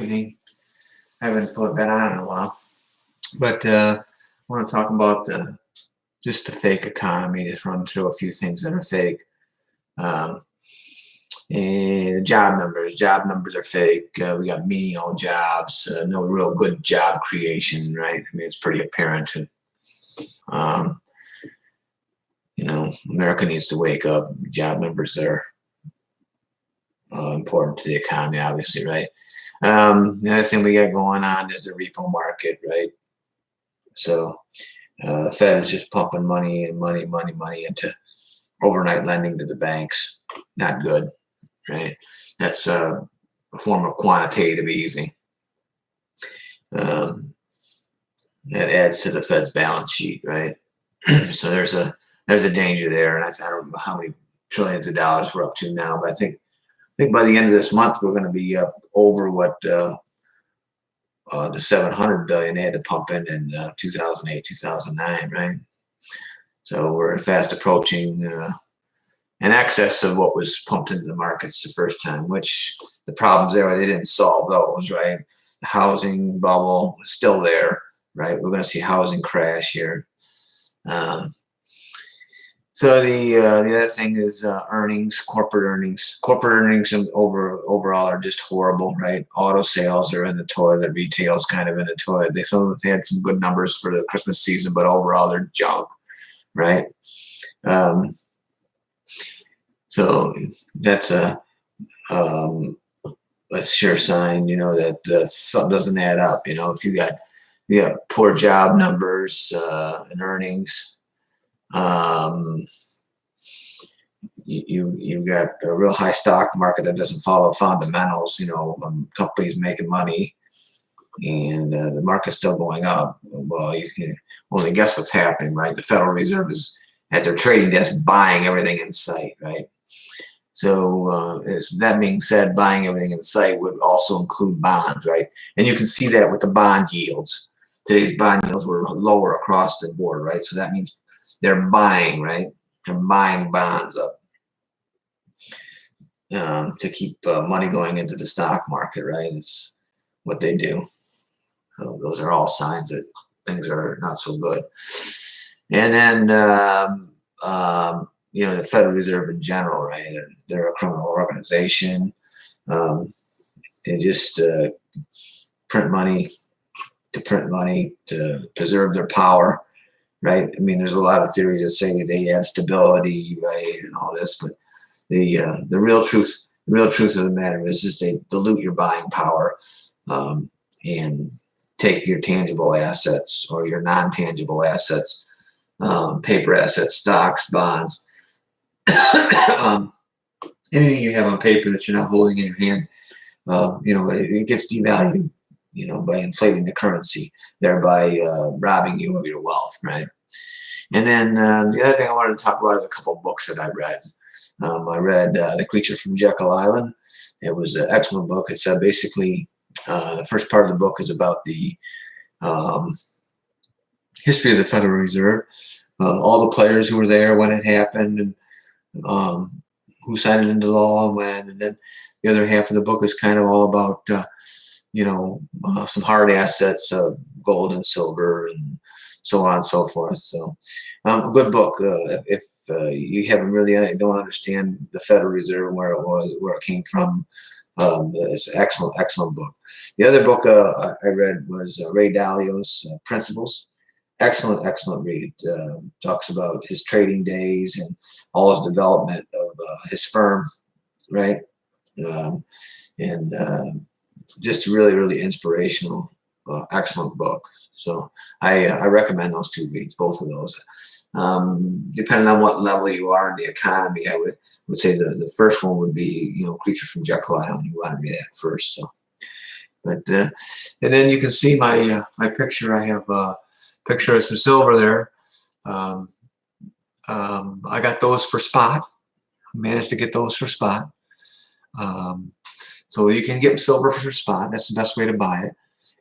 Evening. I haven't put that on in a while, but I want to talk about just the fake economy. Just run through a few things that are fake. Um, and job numbers are fake. We got menial jobs, no real good job creation, right? I mean, it's pretty apparent. Um, America needs to wake up. Job numbers are important to the economy, obviously, right? The other thing we got going on is the repo market, right? So the Fed is just pumping money and money into overnight lending to the banks. Not good, right? That's a form of quantitative easing. Um, that adds to the Fed's balance sheet, right? So there's a danger there, and I don't know how many trillions of dollars we're up to now, but I think by the end of this month we're going to be up over what the 700 billion they had to pump in 2008, 2009, right? So we're fast approaching in excess of what was pumped into the markets the first time, which the problems there, they didn't solve those, right? The housing bubble is still there, right? We're going to see housing crash here. Um, so the other thing is earnings, corporate earnings. Corporate earnings overall are just horrible, right? Auto sales are in the toilet. Retail's kind of in the toilet. They had some good numbers for the Christmas season, but overall they're junk, right? So that's a sure sign, that something doesn't add up. If you got poor job numbers and earnings, you got a real high stock market that doesn't follow fundamentals. Companies making money, and the market's still going up. Well, you can only guess what's happening, right? The Federal Reserve is at their trading desk buying everything in sight, right? So that being said, buying everything in sight would also include bonds, right? And you can see that with the bond yields. Today's bond yields were lower across the board, right? So that means they're buying, right? They're buying bonds up to keep money going into the stock market, right? It's what they do. So those are all signs that things are not so good. And then the Federal Reserve in general, right? They're a criminal organization. They just print money to preserve their power, right? I mean, there's a lot of theories that say they add stability, right, and all this, but the real truth of the matter is they dilute your buying power and take your tangible assets or your non-tangible assets, paper assets, stocks, bonds. Anything you have on paper that you're not holding in your hand, it gets devalued, by inflating the currency, thereby robbing you of your wealth, right? And then the other thing I wanted to talk about is a couple of books that I read. I read The Creature from Jekyll Island. It was an excellent book. It's basically the first part of the book is about the history of the Federal Reserve, all the players who were there when it happened, and who signed it into law and when. And then the other half of the book is kind of all about some hard assets, gold and silver, and so on and so forth. So a good book. If you haven't really don't understand the Federal Reserve, where it came from, it's an excellent book. The other book I read was Ray Dalio's Principles. Excellent read. Talks about his trading days and all his development of his firm, right? And just really inspirational, excellent book. So I recommend those two reads, both of those. Depending on what level you are in the economy, I would say the first one would be Creature from Jekyll Island. You want to read that first. So, but and then you can see my picture. I have a picture of some silver there. I got those for spot. Managed to get those for spot. So you can get silver for spot. That's the best way to buy it.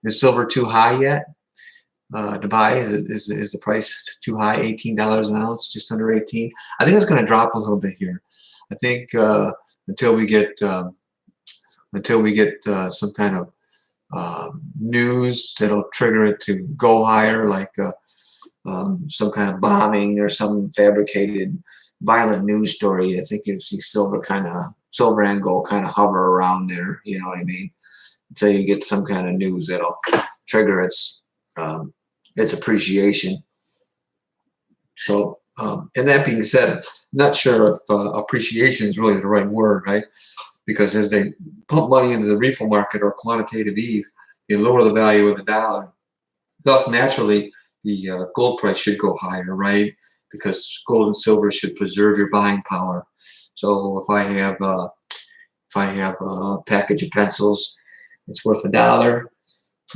Is silver too high yet to buy? Is the price too high? $18 an ounce, just under 18. I think it's going to drop a little bit here. I think until we get some kind of news that'll trigger it to go higher, like some kind of bombing or some fabricated violent news story. I think you see silver and gold kind of hover around there. You know what I mean? Until you get some kind of news that'll trigger its appreciation. So, and that being said, I'm not sure if appreciation is really the right word, right? Because as they pump money into the repo market or quantitative ease, they lower the value of the dollar. Thus, naturally, the gold price should go higher, right? Because gold and silver should preserve your buying power. So if I have a package of pencils, it's worth $1,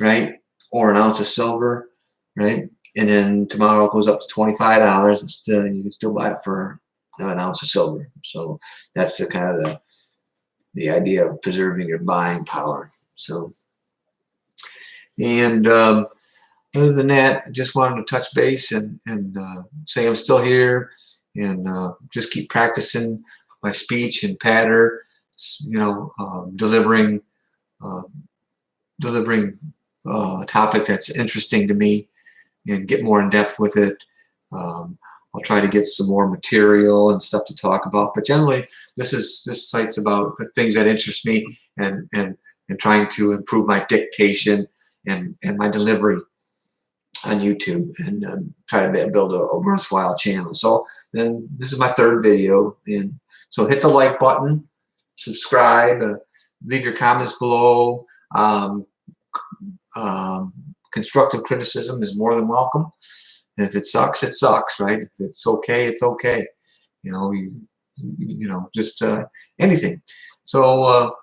right? Or an ounce of silver, right? And then tomorrow it goes up to $25, and you can still buy it for an ounce of silver. So that's the kind of the idea of preserving your buying power. So, and other than that, I just wanted to touch base and say I'm still here, and just keep practicing my speech and patter, you know, delivering a topic that's interesting to me, and get more in depth with it. I'll try to get some more material and stuff to talk about, but generally this site's about the things that interest me, and trying to improve my dictation and my delivery on YouTube, and try to build a worthwhile channel. So then this is my third video, and so hit the like button, subscribe, leave your comments below. Constructive criticism is more than welcome. And if it sucks, it sucks, right? If it's okay, it's okay. You know, you know, just anything. So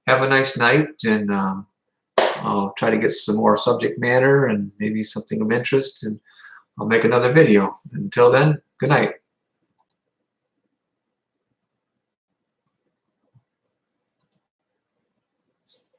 have a nice night, and I'll try to get some more subject matter and maybe something of interest, and I'll make another video. Until then, good night.